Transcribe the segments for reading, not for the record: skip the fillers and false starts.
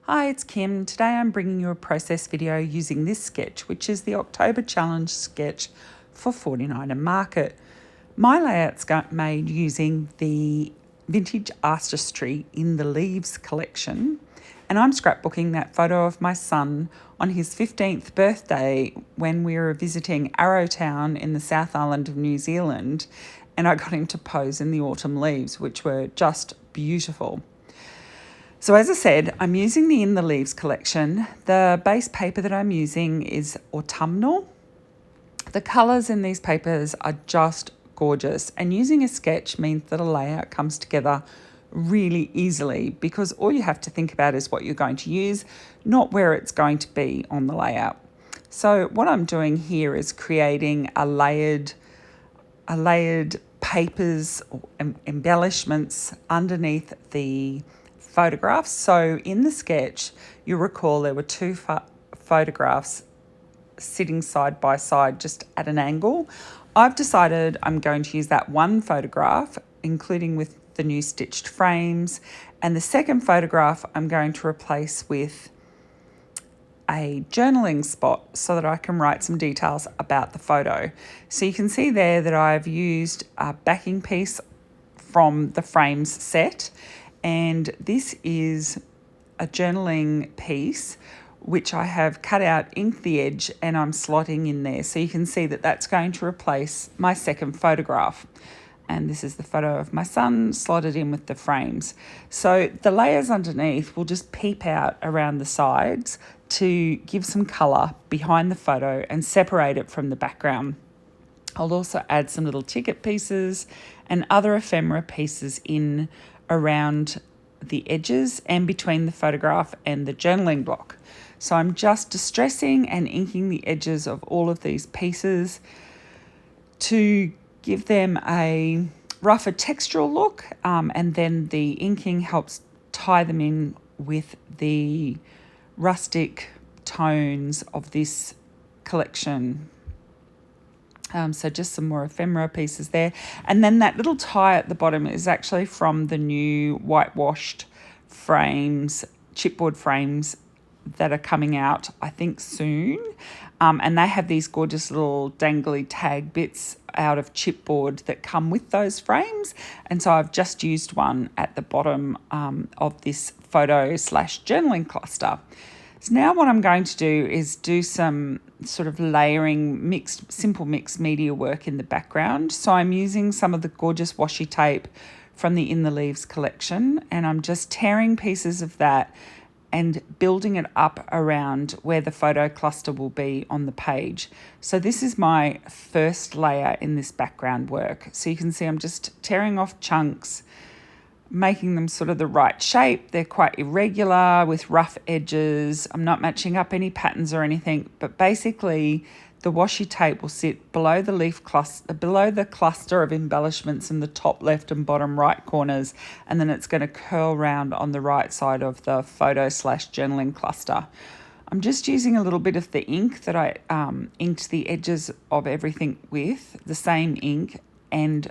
Hi, it's Kim. Today I'm bringing you a process video using this sketch, which is the October Challenge sketch for 49 and Market. My layout's got made using the vintage Artistry in the Leaves collection, and I'm scrapbooking that photo of my son on his 15th birthday when we were visiting Arrowtown in the South Island of New Zealand, and I got him to pose in the autumn leaves, which were just beautiful. So as I said, I'm using the In the Leaves collection. The base paper that I'm using is autumnal. The colours in these papers are just gorgeous, and using a sketch means that a layout comes together really easily because all you have to think about is what you're going to use, not where it's going to be on the layout. So what I'm doing here is creating a layered papers or embellishments underneath the photographs. So in the sketch, you'll recall there were two photographs sitting side by side just at an angle. I've decided I'm going to use that one photograph, including with the new stitched frames, and the second photograph I'm going to replace with a journaling spot so that I can write some details about the photo. So you can see there that I've used a backing piece from the frames set, and this is a journaling piece which I have cut out, inked the edge, and I'm slotting in there. So you can see that that's going to replace my second photograph. And this is the photo of my son slotted in with the frames. So the layers underneath will just peep out around the sides to give some colour behind the photo and separate it from the background. I'll also add some little ticket pieces and other ephemera pieces in around the edges and between the photograph and the journaling block. So I'm just distressing and inking the edges of all of these pieces to give them a rougher textural look, and then the inking helps tie them in with the rustic tones of this collection. So just some more ephemera pieces there. And then that little tie at the bottom is actually from the new whitewashed frames, chipboard frames that are coming out, I think, soon. And they have these gorgeous little dangly tag bits out of chipboard that come with those frames. And so I've just used one at the bottom of this photo/journaling cluster. So now what I'm going to do is do some sort of layering, simple mixed media work in the background. So I'm using some of the gorgeous washi tape from the In the Leaves collection, and I'm just tearing pieces of that and building it up around where the photo cluster will be on the page. So this is my first layer in this background work. So you can see I'm just tearing off chunks, making them sort of the right shape. They're quite irregular with rough edges. I'm not matching up any patterns or anything, but basically the washi tape will sit below the leaf cluster, below the cluster of embellishments in the top left and bottom right corners, and then it's going to curl round on the right side of the photo/journaling cluster. I'm just using a little bit of the ink that I inked the edges of everything with, the same ink, and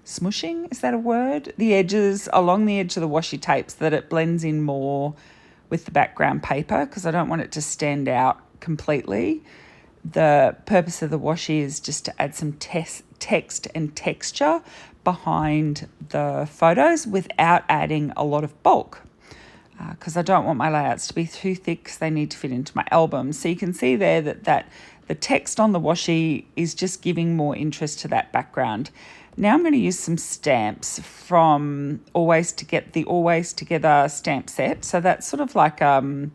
smushing, is that a word? The edges along the edge of the washi tape so that it blends in more with the background paper, because I don't want it to stand out completely. The purpose of the washi is just to add some text and texture behind the photos without adding a lot of bulk, because I don't want my layouts to be too thick because they need to fit into my album. So you can see there that the text on the washi is just giving more interest to that background. Now I'm going to use some stamps from Always Together stamp set. So that's sort of like a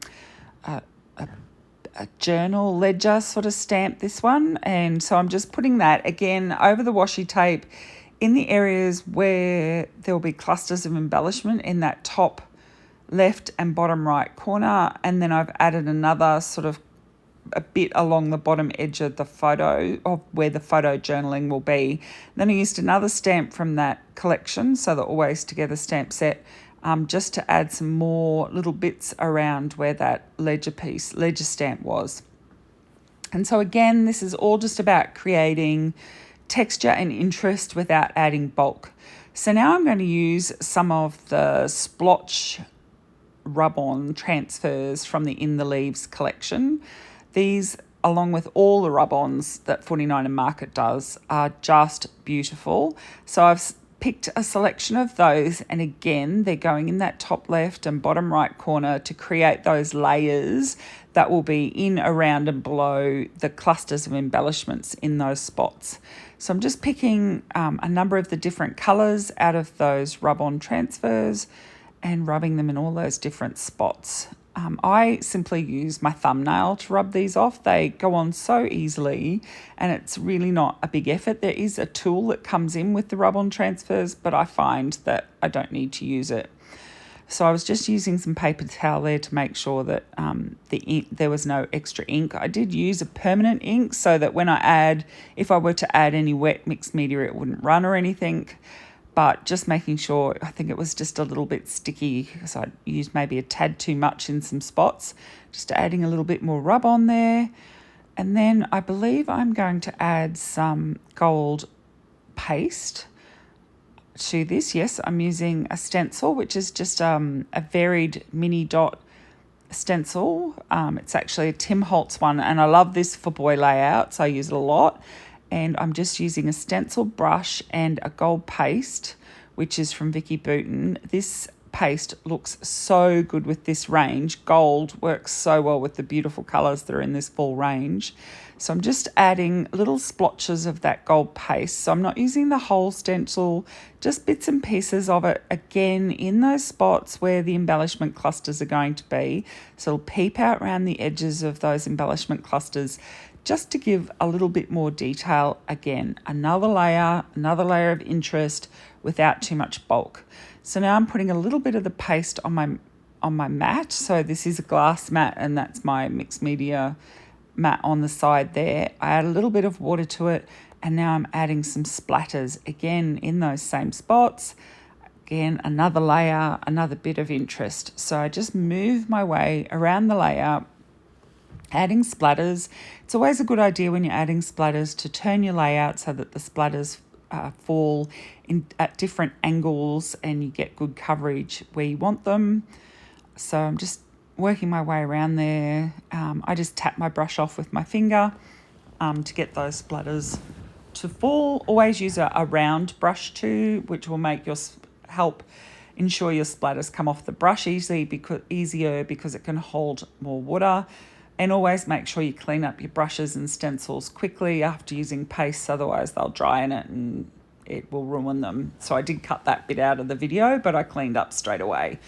journal ledger sort of stamp, this one. And so I'm just putting that again over the washi tape in the areas where there will be clusters of embellishment in that top left and bottom right corner. And then I've added another sort of a bit along the bottom edge of the photo of where the photo journaling will be. Then I used another stamp from that collection, so the Always Together stamp set, just to add some more little bits around where that ledger stamp was. And so again, this is all just about creating texture and interest without adding bulk. So now I'm going to use some of the splotch rub-on transfers from the In the Leaves collection. These, along with all the rub-ons that 49 and Market does, are just beautiful. So I've picked a selection of those, and again, they're going in that top left and bottom right corner to create those layers that will be in, around and below the clusters of embellishments in those spots. So I'm just picking a number of the different colours out of those rub-on transfers and rubbing them in all those different spots. I simply use my thumbnail to rub these off. They go on so easily, and it's really not a big effort. There is a tool that comes in with the rub-on transfers, but I find that I don't need to use it. So I was just using some paper towel there to make sure that there was no extra ink. I did use a permanent ink so that when if I were to add any wet mixed media, it wouldn't run or anything. But just making sure, I think it was just a little bit sticky because I used maybe a tad too much in some spots. Just adding a little bit more rub on there. And then I believe I'm going to add some gold paste to this. Yes, I'm using a stencil, which is just a varied mini dot stencil. It's actually a Tim Holtz one, and I love this for boy layouts. I use it a lot. And I'm just using a stencil brush and a gold paste, which is from Vicky Booten. This paste looks so good with this range. Gold works so well with the beautiful colours that are in this full range. So I'm just adding little splotches of that gold paste. So I'm not using the whole stencil, just bits and pieces of it, again, in those spots where the embellishment clusters are going to be. So it'll peep out around the edges of those embellishment clusters, just to give a little bit more detail. Again, another layer of interest without too much bulk. So now I'm putting a little bit of the paste on my mat. So this is a glass mat, and that's my mixed media mat on the side there. I add a little bit of water to it, and now I'm adding some splatters again in those same spots. Again, another layer, another bit of interest. So I just move my way around the layer, adding splatters. It's always a good idea when you're adding splatters to turn your layout so that the splatters fall in at different angles and you get good coverage where you want them. So I'm just working my way around there. I just tap my brush off with my finger to get those splatters to fall. Always use a round brush too, which will make help ensure your splatters come off the brush easier because it can hold more water. And always make sure you clean up your brushes and stencils quickly after using paste, otherwise they'll dry in it and it will ruin them. So I did cut that bit out of the video, but I cleaned up straight away.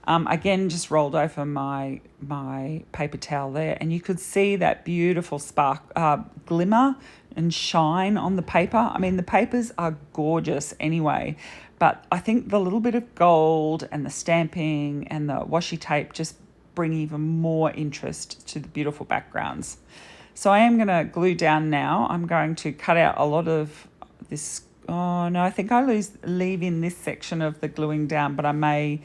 Again, just rolled over my paper towel there, and you could see that beautiful glimmer and shine on the paper. I mean, the papers are gorgeous anyway, but I think the little bit of gold and the stamping and the washi tape just bring even more interest to the beautiful backgrounds. So I am going to glue down now. I'm going to cut out a lot of this. Oh no, I think I leave in this section of the gluing down, but I may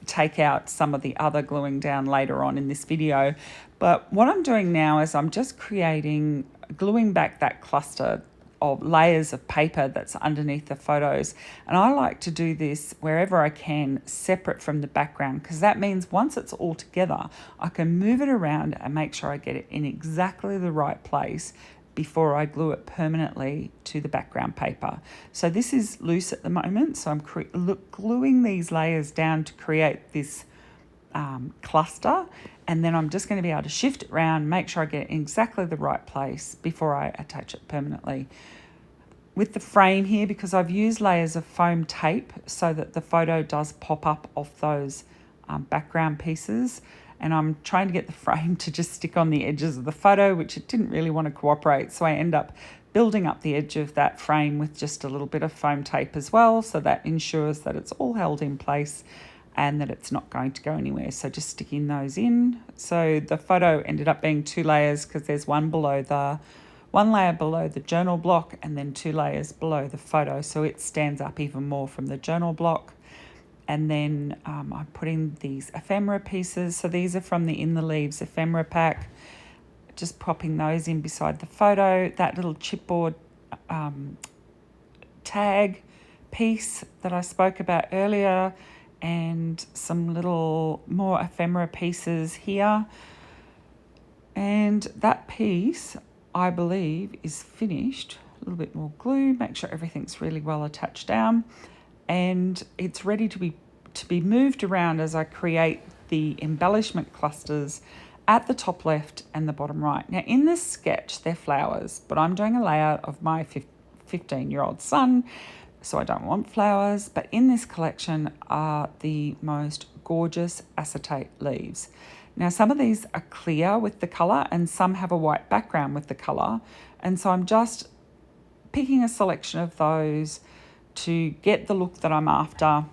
take out some of the other gluing down later on in this video. But what I'm doing now is I'm just gluing back that cluster of layers of paper that's underneath the photos. And I like to do this wherever I can, separate from the background, because that means once it's all together, I can move it around and make sure I get it in exactly the right place before I glue it permanently to the background paper. So this is loose at the moment, so I'm gluing these layers down to create this cluster, and then I'm just going to be able to shift it around, make sure I get it in exactly the right place before I attach it permanently. With the frame here, because I've used layers of foam tape so that the photo does pop up off those background pieces, and I'm trying to get the frame to just stick on the edges of the photo, which it didn't really want to cooperate, so I end up building up the edge of that frame with just a little bit of foam tape as well, so that ensures that it's all held in place and that it's not going to go anywhere. So just sticking those in. So the photo ended up being 2 layers because there's one layer below the journal block and then 2 layers below the photo, so it stands up even more from the journal block. And then I'm putting these ephemera pieces. So these are from the In the Leaves ephemera pack. Just popping those in beside the photo. That little chipboard tag piece that I spoke about earlier and some little more ephemera pieces here. And that piece, I believe, is finished. A little bit more glue, make sure everything's really well attached down, and it's ready to be moved around as I create the embellishment clusters at the top left and the bottom right. Now in this sketch, they're flowers, but I'm doing a layout of my 15-year-old son, so I don't want flowers. But in this collection are the most gorgeous acetate leaves. Now some of these are clear with the colour and some have a white background with the colour, and so I'm just picking a selection of those to get the look that I'm after.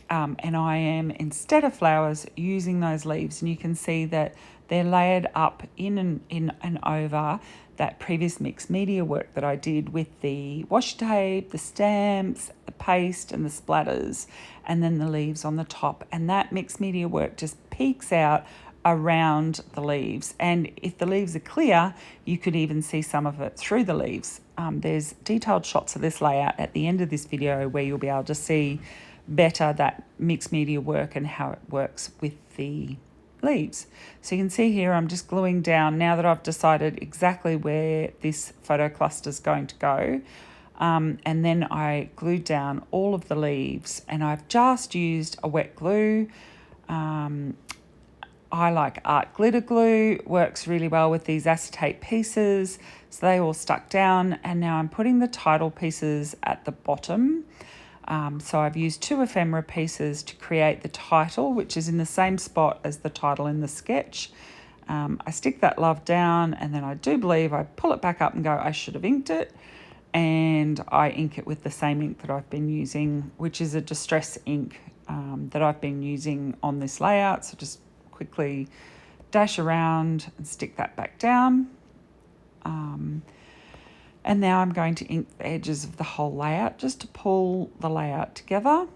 And I am, instead of flowers, using those leaves, and you can see that they're layered up in and over that previous mixed media work that I did with the washi tape, the stamps, the paste and the splatters, and then the leaves on the top. And that mixed media work just peeks out around the leaves, and if the leaves are clear, you could even see some of it through the leaves. There's detailed shots of this layout at the end of this video where you'll be able to see better that mixed media work and how it works with the leaves. So you can see here I'm just gluing down now that I've decided exactly where this photo cluster is going to go. And then I glued down all of the leaves, and I've just used a wet glue. I like art glitter glue, works really well with these acetate pieces. So they all stuck down, and now I'm putting the title pieces at the bottom. So I've used 2 ephemera pieces to create the title, which is in the same spot as the title in the sketch. I stick that love down, and then I do believe I pull it back up and go, I should have inked it. And I ink it with the same ink that I've been using, which is a distress ink that I've been using on this layout. So just quickly dash around and stick that back down. And now I'm going to ink the edges of the whole layout just to pull the layout together.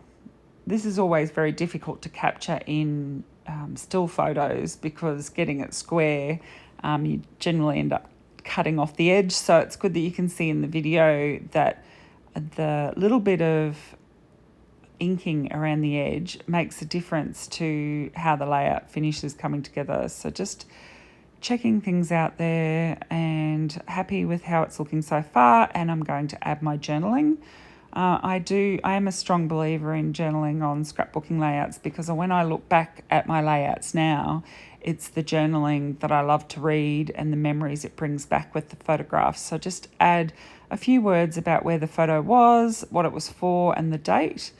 This is always very difficult to capture in still photos because getting it square, you generally end up cutting off the edge. So it's good that you can see in the video that the little bit of inking around the edge makes a difference to how the layout finishes coming together. So just checking things out there and happy with how it's looking so far. And I'm going to add my journaling. I am a strong believer in journaling on scrapbooking layouts because when I look back at my layouts now, it's the journaling that I love to read and the memories it brings back with the photographs. So just add a few words about where the photo was, what it was for, and the date.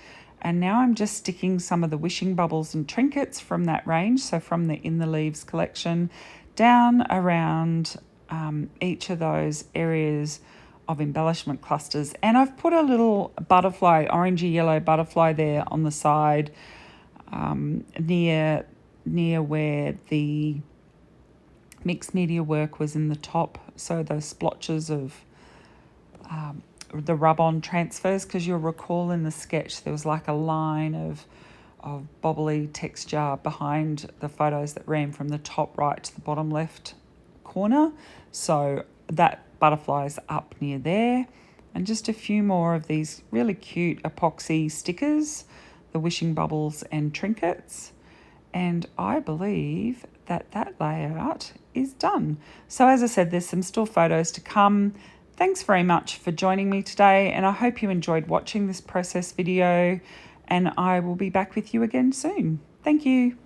And now I'm just sticking some of the wishing bubbles and trinkets from that range, so from the In the Leaves collection, down around each of those areas of embellishment clusters. And I've put a little butterfly, orangey yellow butterfly there on the side near where the mixed media work was in the top. So those splotches of the rub-on transfers, because you'll recall in the sketch there was like a line of bobbly texture behind the photos that ran from the top right to the bottom left corner. So that butterfly's up near there. And just a few more of these really cute epoxy stickers, the wishing bubbles and trinkets. And I believe that layout is done. So as I said, there's some still photos to come. Thanks very much for joining me today, and I hope you enjoyed watching this process video, and I will be back with you again soon. Thank you.